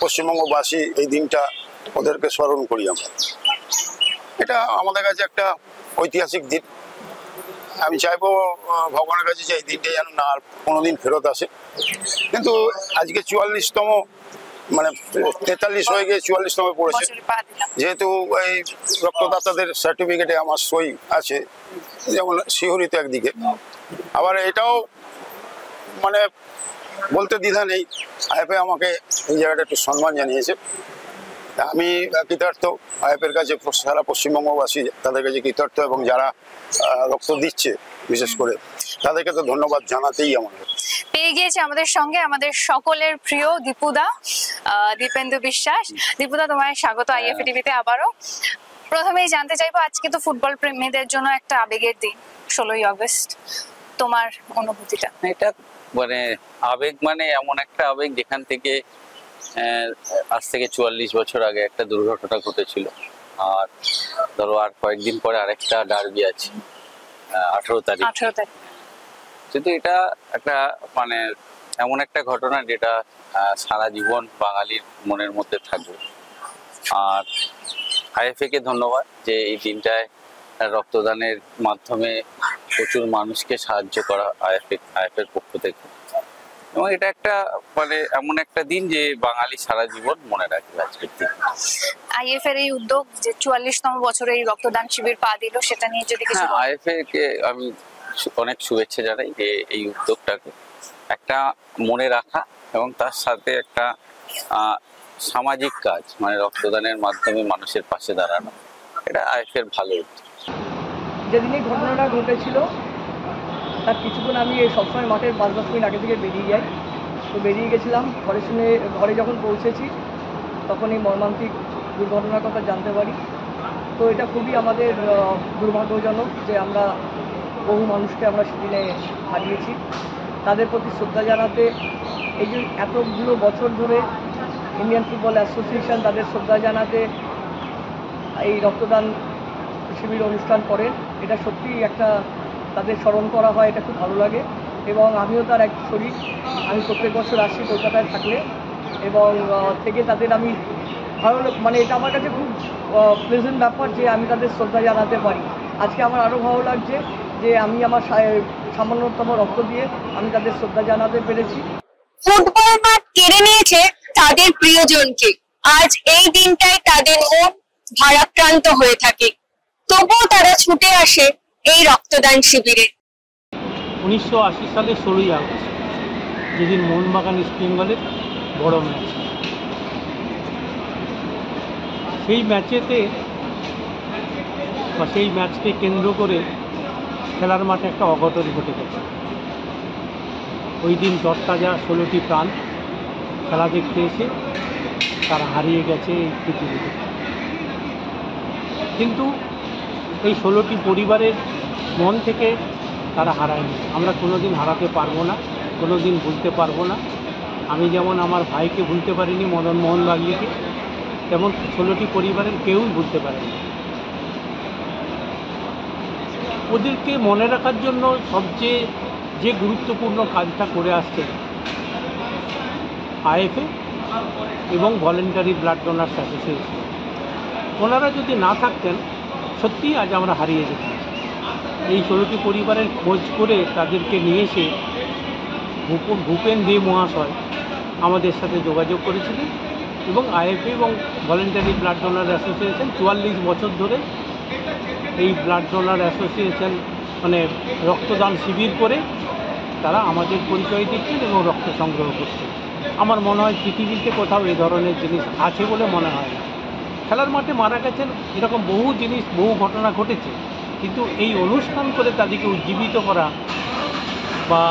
পশ্চিমবঙ্গবাসী এই দিনটা ওদেরকে স্মরণ করি আমরা এটা আমাদের কাছে একটা ঐতিহাসিক দিন আমি চাইবো ভগবানের কাছে যে এই দিনটা যেন না আর কোনোদিন ফেরত আসে কিন্তু আজকে 44তম মানে 43 হয়ে গিয়ে 44তম পড়েছে যেহেতু এই রক্তদাতাদের সার্টিফিকেটে আমার সই আছে যেমন শিহরিত একদিকে আবার এটাও মানে বলতে দ্বিধা নেই আইএফএ আমাকে এই জায়গাটা একটু সম্মান জানিয়েছে আমি কৃতার্থ আইএফের কাছে সারা পশ্চিমবঙ্গবাসী তাদের কাছে কৃতার্থ এবং যারা রক্ত দিচ্ছে বিশেষ করে তাদেরকে তো ধন্যবাদ জানাতেই আমাদের পেয়ে গিয়েছে আমাদের সঙ্গে আমাদের সকলের প্রিয় দীপুদা দীপেন্দু বিশ্বাস দীপুদা তোমায় স্বাগত আইএফএ টিভিতে আবারও প্রথমেই জানতে চাইবো আজকে তো ফুটবল প্রেমীদের জন্য একটা আবেগের দিন 16ই আগস্ট তোমার অনুভূতিটা এটা মানে আবেগ মানে এমন একটা আবেগ যেখান থেকে আজ থেকে 44 বছর আগে একটা দুর্ঘটনা ঘটেছিল আর ধরো আর কয়েকদিন পরে আরেকটা ডার্বি আছে 18 তারিখ কিন্তু এটা একটা মানে এমন একটা ঘটনা যেটা সারা জীবন বাঙালির মনের মধ্যে থাকবে আর আইএফএ কে ধন্যবাদ যে এই দিনটায় রক্তদানের মাধ্যমে প্রচুর মানুষকে সাহায্য করা আইএফএর পক্ষ থেকে এবং এটা একটা মানে এমন একটা দিন যে বাঙালি সারা জীবন মনে রাখবে আজকের দিন আইএফএর এই উদ্যোগ যে 44তম বছরে এই রক্তদান শিবির পা দিল সেটা নিয়ে যদি কিছু আইএফএ কে আমি অনেক শুভেচ্ছা জানাই যে এই উদ্যোগটাকে একটা মনে রাখা এবং তার সাথে একটা সামাজিক কাজ মানে রক্তদানের মাধ্যমে মানুষের পাশে দাঁড়ানো এটা আইএফএর ভালো উদ্যোগ যেদিন এই ঘটনাটা ঘটেছিল তার কিছুক্ষণ আমি সবসময় মাঠের 5-10 মিনিট আগে থেকে বেরিয়ে যাই। তো বেরিয়ে গেছিলাম, ঘরে যখন পৌঁছেছি তখন এই মর্মান্তিক দুর্ঘটনার কথা জানতে পারি। তো এটা খুবই আমাদের দুর্ভাগ্যজনক যে আমরা বহু মানুষকে আমরা সেদিনে হারিয়েছি। তাদের প্রতি শ্রদ্ধা জানাতে এই যে এতগুলো বছর ধরে ইন্ডিয়ান ফুটবল অ্যাসোসিয়েশন তাদের শ্রদ্ধা জানাতে এই রক্তদান শিবির অনুষ্ঠান করেন, এটা সত্যিই একটা তাদের স্মরণ করা হয়, এটা খুব ভালো লাগে। এবং আমিও তার এক শরীর, আমি প্রত্যেক বছর আসি কলকাতায় থাকলে এবং থেকে তাদের আমি ভালো মানে এটা আমার কাছে খুব প্লেজেন্ট ব্যাপার যে আমি তাদের শ্রদ্ধা জানাতে পারি। আজকে আমার আরও ভালো লাগছে যে আমি আমার সামান্যতম রক্ত দিয়ে আমি তাদের শ্রদ্ধা জানাতে পেরেছি। ফুটবল মাঠ কেড়ে নিয়েছে তাদের প্রিয়জনকে, আজ এই দিনটাই তাদের মন ভারাক্রান্ত হয়ে থাকে, তবুও তারা ছুটে আসে এই রক্তদান শিবিরে। 1980 সালের 16ই আগস্ট যেদিন মোহনবাগান ইস্ট বেঙ্গলের বড় ম্যাচ, সেই ম্যাচেতে বা সেই ম্যাচকে কেন্দ্র করে খেলার মাঠে একটা অঘটন ঘটে গেছে। ওই দিন তরতাজা 16টি প্রাণ খেলা দেখতে এসে তারা হারিয়ে গেছে এই পৃথিবীতে। কিন্তু এই 16টি পরিবারের মন থেকে তারা হারায়নি। আমরা কোনোদিন হারাতে পারবো না, কোনোদিন ভুলতে পারবো না। আমি যেমন আমার ভাইকে ভুলতে পারিনি, মদন মোহন বাগলিকে, তেমন 16টি পরিবারের কেউই ভুলতে পারেনি। ওদেরকে মনে রাখার জন্য সবচেয়ে যে গুরুত্বপূর্ণ কাজটা করে আসছে আইএফএ এবং ভলেন্টারি ব্লাড ডোনার্স অ্যাসোসিয়েশন, ওনারা যদি না থাকতেন সত্যিই আজ আমরা হারিয়ে যেতাম। এই 16টি পরিবারের খোঁজ করে তাদেরকে নিয়ে এসে ভূপেন দে মহাশয় আমাদের সাথে যোগাযোগ করেছিলেন এবং আইএফএ এবং ভলেন্টারি ব্লাড ডোনার অ্যাসোসিয়েশন 44 বছর ধরে এই ব্লাড ডোনার অ্যাসোসিয়েশন মানে রক্তদান শিবির করে তারা আমাদের পরিচয় দিচ্ছেন এবং রক্ত সংগ্রহ করছেন। আমার মনে হয় পৃথিবীতে কোথাও এই ধরনের জিনিস আছে বলে মনে হয় না। খেলার মাঠে মারা গেছেন এরকম বহু জিনিস, বহু ঘটনা ঘটেছে, কিন্তু এই অনুষ্ঠান করে তাদেরকে উজ্জীবিত করা বা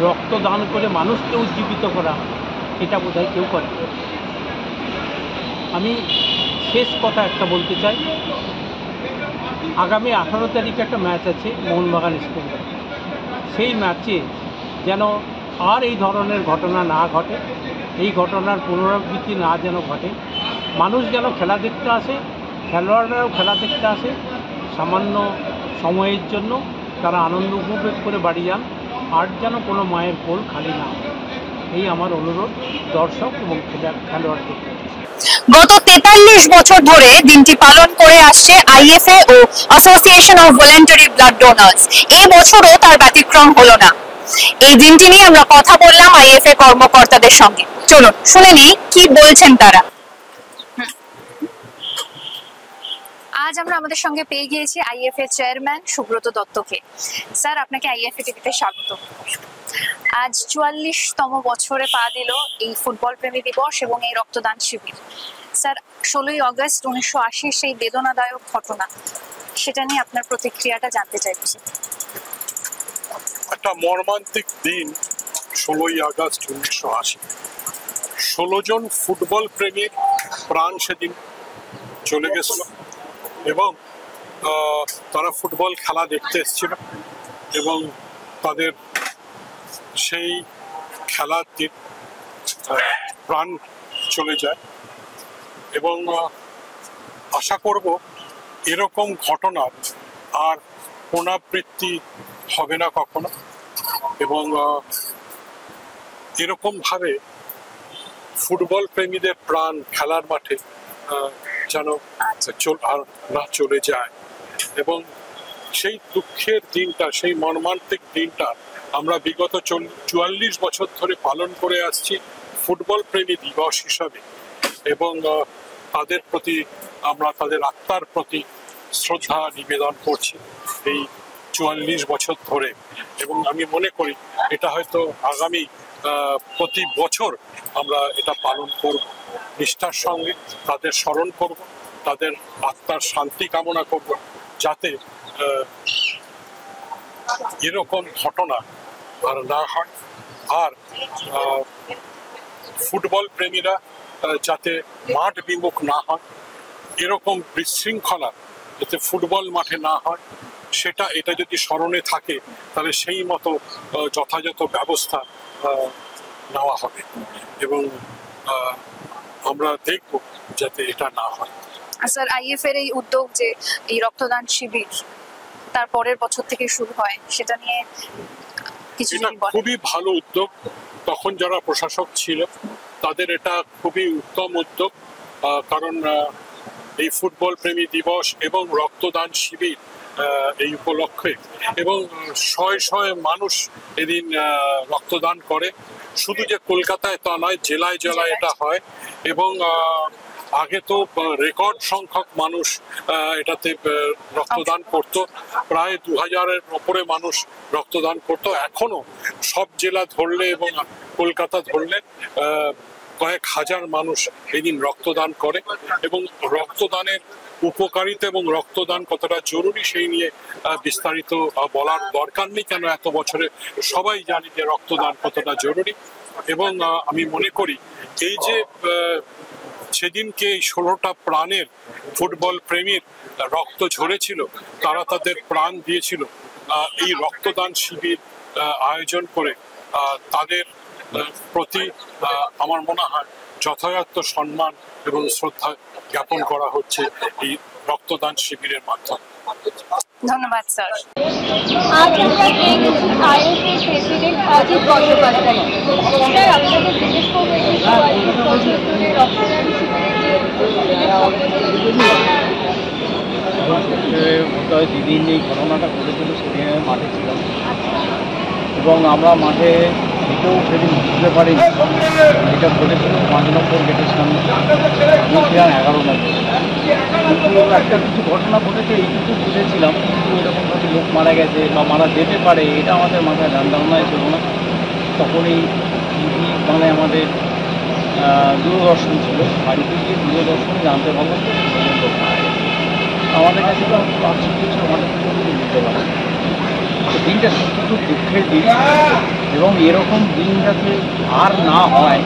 রক্তদান করে মানুষকে উজ্জীবিত করা, এটা বোধহয় কেউ করে। আমি শেষ কথা একটা বলতে চাই, আগামী 18 তারিখে একটা ম্যাচ আছে মোহনবাগান ইস্ট বেঙ্গল। সেই ম্যাচে যেন আর এই ধরনের ঘটনা না ঘটে, এই ঘটনার পুনরাবৃত্তি না যেন ঘটে। মানুষ যেন খেলা দেখতে আসে, খেলোয়াড়রাও খেলা দেখতে আসে, সামান্য সময়ের জন্য তারা আনন্দ উপভোগ করে বাড়ি যান, আর যেন কোনো মায়ের কোল খালি না হয়। এই আমার অনুরোধ দর্শক এবং খেলোয়াড়দের। গত 43 বছর ধরে দিনটি পালন করে আসছে আইএফএ ও association of voluntary blood donors. এই বছরও তার ব্যতিক্রম হলো না। এই দিনটি নিয়ে আমরা কথা বললাম আইএফএ কর্মকর্তাদের সঙ্গে। চলুন শুনে নিই কি বলছেন তারা। আজ আমরা আমাদের সঙ্গে পেয়ে গিয়েছি আইএফএ চেয়ারম্যান সুব্রত দত্তকে। স্যার, আপনাকে আইএফএ টিভিতে স্বাগত। আজ 44তম বছরে পা দিল এই ফুটবল প্রেমী দিবস এবং এই রক্তদান শিবির। স্যার, 16ই আগস্ট 1980 সেই বেদনাদায়ক ঘটনা, সেটা নিয়ে আপনার প্রতিক্রিয়াটা জানতে চাইছি। একটা মর্মান্তিক দিন 16ই আগস্ট 1980। 16 জন ফুটবল প্রেমীর প্রাণ সেদিন চলে গেছিল এবং তারা ফুটবল খেলা দেখতে এসেছিল এবং তাদের সেই খেলার দিন প্রাণ চলে যায়। এবং আশা করব এরকম ঘটনার আর পুনরাবৃত্তি হবে না কখনো, এবং এরকমভাবে ফুটবল প্রেমীদের প্রাণ খেলার মাঠে যেন আর না চলে যায়। এবং সেই দুঃখের দিনটা, সেই মর্মান্তিক দিনটা আমরা বিগত 44 বছর ধরে পালন করে আসছি ফুটবল প্রেমী দিবস হিসাবে, এবং তাদের প্রতি আমরা তাদের আত্মার প্রতি শ্রদ্ধা নিবেদন করছি এই 44 বছর ধরে। এবং আমি মনে করি এটা হয়তো আগামী প্রতি বছর আমরা এটা পালন করব, নিষ্ঠার সঙ্গে তাদের স্মরণ করব, তাদের আত্মার শান্তি কামনা করব, যাতে এরকম ঘটনা আর না হয়, আর ফুটবল প্রেমীরা যাতে মাঠ বিমুখ না হয়, এরকম বিশৃঙ্খলা যাতে ফুটবল মাঠে না হয়, এটা যদি স্মরণে থাকে তাহলে সেই মতো যথাযথ ব্যবস্থা নেওয়া হবে এবং আমরা দেখব যাতে এটা না হয়। স্যার, আইএফ এর এই উদ্যোগ যে এই রক্তদান শিবির তার পরের বছর থেকে শুরু হয়, সেটা নিয়ে কিছু খুবই ভালো উদ্যোগ। তখন যারা প্রশাসক ছিল তাদের এটা খুবই উত্তম উদ্যোগ, কারণ এই ফুটবল প্রেমী দিবস এবং রক্তদান শিবির এই উপলক্ষে এবং শয়ে শয়ে মানুষ এদিন রক্তদান করে। শুধু যে কলকাতায় তা নয়, জেলায় জেলায় এটা হয় এবং আগে তো রেকর্ড সংখ্যক মানুষ এটাতে রক্তদান করত, প্রায় 2000-এর উপরে মানুষ রক্তদান করত। এখনো সব জেলা ধরলে এবং কলকাতা ধরলে কয়েক হাজার মানুষ এদিন রক্তদান করে এবং রক্তদানের উপকারিতা এবং রক্তদান কতটা জরুরি সেই নিয়ে বিস্তারিত বলার দরকার নেই, কেন এত বছরে সবাই জানি যে রক্তদান কতটা জরুরি। এবং আমি মনে করি এই যে সেদিনকে 16টা প্রাণের ফুটবল প্রেমীর রক্ত ঝরেছিল, তারা তাদের প্রাণ দিয়েছিল এই রক্তদান শিবির আয়োজন করে, তাদের প্রতি আমার মনে হয় যথাযথ সম্মান এবং শ্রদ্ধা জ্ঞাপন করা হচ্ছে এই রক্তদান শিবিরের মাধ্যমে। ধন্যবাদ স্যার। আজ আমরা পেয়ে গেছি আইএফএর প্রেসিডেন্ট অজিত বন্দ্যোপাধ্যায়। স্যার, আপনাকে জিজ্ঞেস করবো যে 44 বছর ধরে রক্তদান শিবিরের যে যেদিন এই ঘটনাটা ঘটেছিল সেদিন মাঠে ছিলাম এবং আমরা মাঠে থেকেও সেদিন বুঝতে পারিনি এটা ঘটেছিল 5 নম্বর গেটের সামনে, ছিলাম 11 নম্বর। কিন্তু একটা কিছু ঘটনা ঘটেছে এইটুকু বুঝেছিলাম, কিন্তু এরকমভাবে লোক মারা গেছে বা মারা যেতে পারে এটা আমাদের মাথায় ধারণায় ছিল না। তখন এই টিভি মানে আমাদের দূরদর্শন ছিল, বাড়িতে গিয়ে দূরদর্শনে জানতে পারলাম লোক মারা গেছে। আমাদের কাছে তো আর্থিক কিছু আমাদের থেকে বুঝতে পারে। দিনটা সত্যি খুব দুঃখের দিন এবং এরকম দিন যাতে আর না হয়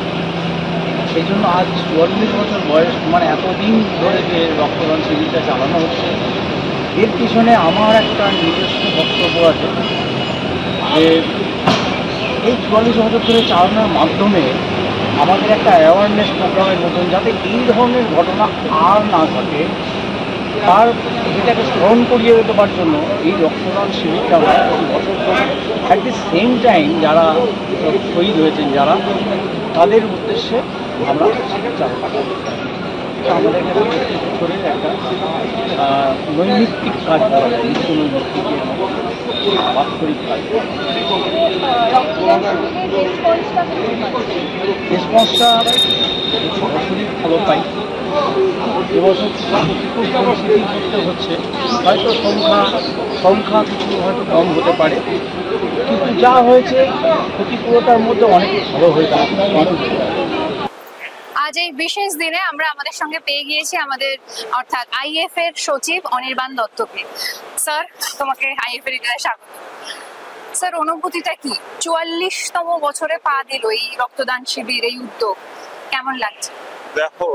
সেই জন্য আজ 44 বছর বয়স, মানে এতদিন ধরে যে রক্তদান শিবিরটা চালানো হচ্ছে, এর পিছনে আমার একটা নিজস্ব বক্তব্য আছে যে এই 44 বছর ধরে চালানোর মাধ্যমে আমাদের একটা অ্যাওয়ারনেস প্রোগ্রামের মতন যাতে এই ধরনের ঘটনা আর না ঘটে, তার এটাকে স্মরণ করিয়ে দেওয়ার জন্য এই রক্তদান শিবিরটা আমরা বছর ধরে অ্যাট দি সেম টাইম যারা শহীদ হয়েছেন যারা, তাদের উদ্দেশ্যে আমরা এটা আমাদের কাছে বছরের একটা নৈমিত্তিক কাজ করা যায়, নিত্য নৈমিত্তিকের বাস্তবিক কাজ। রেসপন্সটা সরাসরি ভালো পাই। এবছর প্রতিকূল পরিস্থিতি করতে হচ্ছে, হয়তো সংখ্যা কিছু হয়তো কম হতে পারে, কিন্তু যা হয়েছে প্রতিকূলতার মধ্যে অনেক ভালো হয়েছে। আজ এই বিশেষ দিনে আমরা আমাদের সঙ্গে পেয়ে গিয়েছি আমাদের অর্থাৎ আইএফ এর সচিব অনির্বাণ দত্তকে। স্যার, তোমাকে আইএফ এর ইতিহাসে স্বাগত। স্যার, অনুভূতিটা কি? 44তম বছরে পা দিল এই রক্তদান শিবির, এই উদ্যোগ, কেমন লাগছে? দেখো,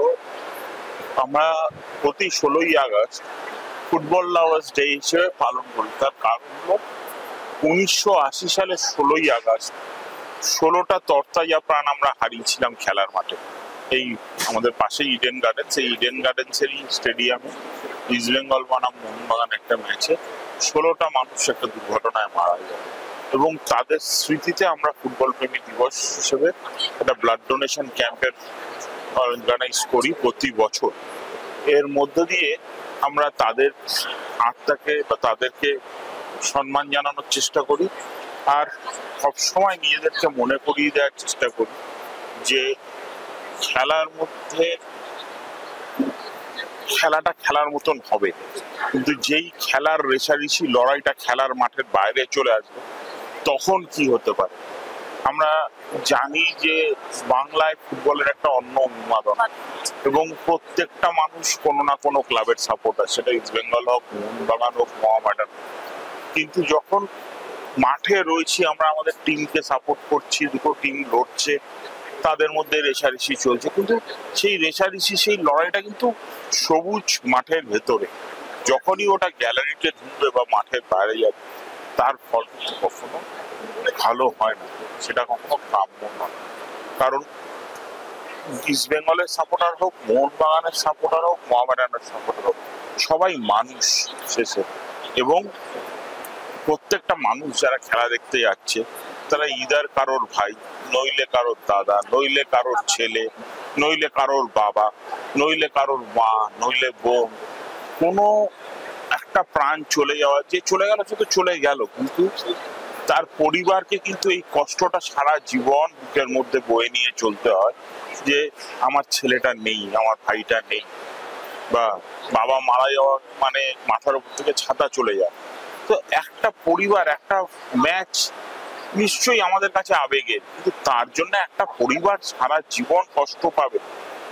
আমরা প্রতি 16ই আগস্ট ফুটবল লাভার্স ডে হিসেবে পালন করি। তার কারণ হলো 1980 সালে 16ই আগস্ট 16টা তরতাজা প্রাণ আমরা হারিয়েছিলাম খেলার মাঠে। এই আমাদের পাশে ইডেন গার্ডেন্স, এই ইডেন গার্ডেন্সেরই স্টেডিয়ামে ইস্ট বেঙ্গল বনাম মোহনবাগান একটা ম্যাচে 16টা মানুষ একটা দুর্ঘটনায় মারা যায় এবং তাদের স্মৃতিতে আমরা ফুটবল প্রেমী দিবস হিসেবে একটা ব্লাড ডোনেশন ক্যাম্পের অর্গানাইজ করি প্রতি বছর। এর মধ্য দিয়ে আমরা তাদের আত্মাকে বা তাদেরকে সম্মান জানানোর চেষ্টা করি আর সবসময় নিজেদেরকে মনে করিয়ে দেওয়ার চেষ্টা করি যে খেলার মধ্যে খেলাটা খেলার মতন হবে, কিন্তু যেই খেলার রেষারেষি লড়াইটা খেলার মাঠের বাইরে চলে আসবে তখন কি হতে পারে। আমরা জানি যে বাংলায় ফুটবলের একটা অন্য উন্মাদনা এবং প্রত্যেকটা মানুষ কোনো না কোনো ক্লাবের সাপোর্টার, সেটা ইস্ট বেঙ্গল হোক, মোহনবাগান হোক, মোহামেডান। কিন্তু যখন মাঠে রয়েছি আমরা, আমাদের টিমকে সাপোর্ট করছি, দুটো টিম লড়ছে, তাদের মধ্যে রেষারেষি চলছে, কিন্তু সেই রেষারেষি সেই লড়াইটা কিন্তু সবুজ মাঠের ভেতরে। যখনই ওটা গ্যালারিতে ঢুকবে বা মাঠের বাইরে যাবে, তার ফল কিন্তু কখনো ভালো হয় না, সেটা কখনো কাম্য নয়। কারণ ইস্ট বেঙ্গলের সাপোর্টার হোক, মোহনবাগানের সাপোর্টার হোক, মোহামেডানের সাপোর্টার হোক, সবাই মানুষ শেষে। এবং প্রত্যেকটা মানুষ যারা খেলা দেখতে যাচ্ছে, তারা ইদার কারোর ভাই, নইলে কারোর দাদা, নইলে কারোর ছেলে, নইলে কারোর বাবা, নইলে কারোর মা, নইলে বোন। কোনো একটা প্রাণ চলে যাওয়া, যে চলে গেল সে তো চলে গেল, কিন্তু তার পরিবারকে কিন্তু এই কষ্টটা সারা জীবন বুকের মধ্যে বয়ে নিয়ে চলতে হয়, যে আমার ছেলেটা নেই, আমার ভাইটা নেই, বা বাবা মারা যাওয়া মানে মাথার উপর থেকে ছাতা চলে যায়। তো একটা পরিবার, একটা ম্যাচ নিশ্চয়ই আমাদের কাছে আবেগের, কিন্তু তার জন্য একটা পরিবার সারা জীবন কষ্ট পাবে,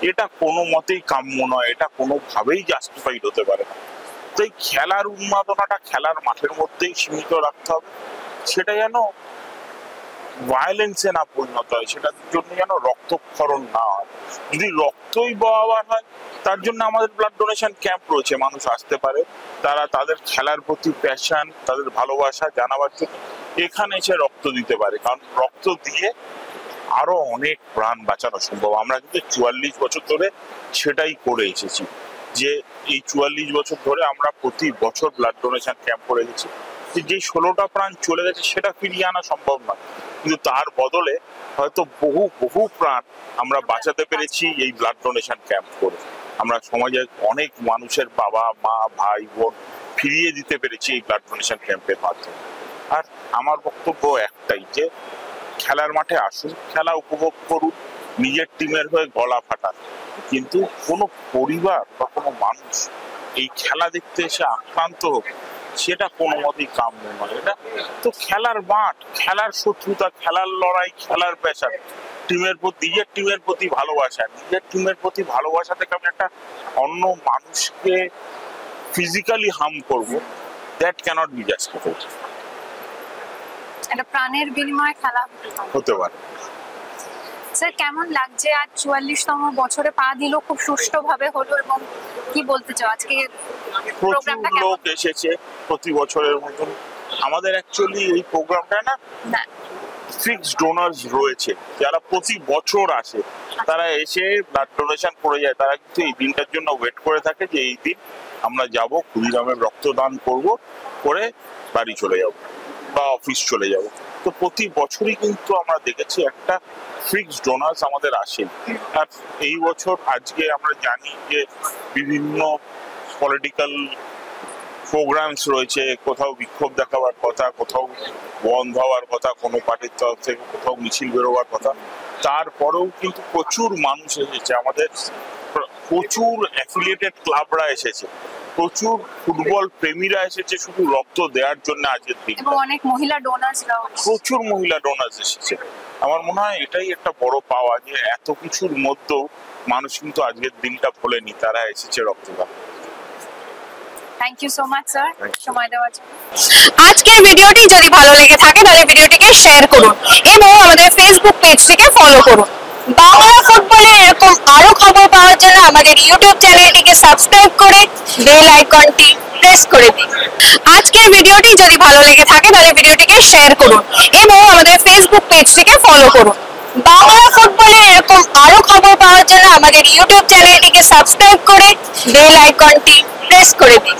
এটা কোনো মতেই কাম্য নয়, এটা কোনোভাবেই জাস্টিফাইড হতে পারে না। তো এই খেলার উন্মাদনাটা খেলার মাঠের মধ্যেই সীমিত রাখতে হবে, সেটা যেন ভায়োলেন্সে না পরিণত হয়, সেটার জন্য যেন রক্তক্ষরণ না হয়। যদি রক্তই বহাবার হয়, তার জন্য আমাদের ব্লাড ডোনেশন ক্যাম্প রয়েছে, মানুষ আসতে পারে, তারা তাদের খেলার প্রতি প্যাশন, তাদের ভালোবাসা জানাবার জন্য এখানে এসে রক্ত দিতে পারে। কারণ রক্ত দিয়ে আরো অনেক প্রাণ বাঁচানো সম্ভব। আমরা কিন্তু 44 বছর ধরে সেটাই করে এসেছি, যে এই 44 বছর ধরে আমরা প্রতি বছর ব্লাড ডোনেশন ক্যাম্প করে গেছি। যে 16টা প্রাণ চলে গেছে সেটা ফিরিয়ে আনা সম্ভব না, কিন্তু তার বদলে হয়তো বহু বহু প্রাণ আমরা বাঁচাতে পেরেছি এই ব্লাড ডোনেশন ক্যাম্প করে। আমরা সমাজের অনেক মানুষের বাবা মা ভাই বোন ফিরিয়ে দিতে পেরেছি এই ব্লাড ডোনেশন ক্যাম্পের মাধ্যমে। আর আমার বক্তব্য একটাই, যে খেলার মাঠে আসুন, খেলা উপভোগ করুন, নিজের টিমের হয়ে গলা ফাটান, কিন্তু কোনো পরিবার বা কোনো মানুষ এই খেলা দেখতে এসে আক্রান্ত হোক, সেটা কোনো মতেই কাম্য নয়। এটা তো খেলার মাঠ, খেলার শত্রুতা, খেলার লড়াই, খেলার পেশার, টিমের প্রতি, নিজের টিমের প্রতি ভালোবাসা, নিজের টিমের প্রতি ভালোবাসা থেকে আমি একটা অন্য মানুষকে ফিজিক্যালি হার্ম করবো, দ্যাট ক্যানট বি জাস্টিফাইড। একটা প্রাণের বিনিময়ে খেলা হতে পারে। স্যার, কেমন লাগছে আজ 44তম বছরে পা দিল, খুব সুষ্ঠুভাবে হলো, এবং কি বলতে চাও আজকে প্রোগ্রামটা প্রচুর লোক এসেছে প্রতি বছরের মতন। আমাদের অ্যাকচুয়ালি এই প্রোগ্রামটা না ফিক্সড ডোনার্স রয়েছে, যারা প্রতি বছর আসে, তারা এসে ব্লাড ডোনেশন করে যায়। তারা কিন্তু এই দিনটার জন্য ওয়েট করে থাকে, যে এই দিন আমরা যাব, ক্ষুদিরামের রক্তদান করব, করে বাড়ি চলে যাব বা অফিস চলে যাব। তো প্রতি বছরই কিন্তু আমরা দেখেছি একটা ফিক্সড ডোনার্স আমাদের আসেন। আর এই বছর আজকে আমরা জানি যে বিভিন্ন পলিটিক্যাল প্রোগ্রামস রয়েছে, কোথাও বিক্ষোভ দেখাবার কথা, কোথাও বন্ধ হওয়ার কথা, কোনো পার্টির তরফ থেকে কোথাও মিছিল বেরোবার কথা। তারপরেও কিন্তু প্রচুর মানুষ এসেছে, আমাদের প্রচুর অ্যাফিলিয়েটেড ক্লাবরা এসেছে, প্রচুর ফুটবল প্রেমীরা এসেছে শুধু রক্ত দেওয়ার জন্য আজকের দিন। অনেক মহিলা ডোনার্সরাও, প্রচুর মহিলা ডোনার্স এসেছে। আমার মনে হয় এটাই একটা বড় পাওয়া, যে এত কিছুর মধ্যেও মানুষ কিন্তু আজকের দিনটা ভোলেনি, তারা এসেছে রক্তদান। Thank you so much sir সময় দেওয়ার জন্য। আজকের ভিডিওটি যদি ভালো লেগে থাকে তাহলে ভিডিওটিকে শেয়ার করুন এবং আমাদের ফেসবুক পেজটিকে ফলো করুন। বাংলা ফুটবলের এরকম আরো খবর পাওয়ার জন্য আমাদের ইউটিউব চ্যানেলটিকে সাবস্ক্রাইব করে বেল আইকনটি প্রেস করে দিন। আজকের ভিডিওটি যদি ভালো লেগে থাকে তাহলে ভিডিওটিকে শেয়ার করুন এবং আমাদের ফেসবুক পেজটিকে ফলো করুন। বাংলা ফুটবলের এরকম আরো খবর পাওয়ার জন্য আমাদের ইউটিউব চ্যানেলটিকে সাবস্ক্রাইব করে বেল আইকনটি প্রেস করে দিন।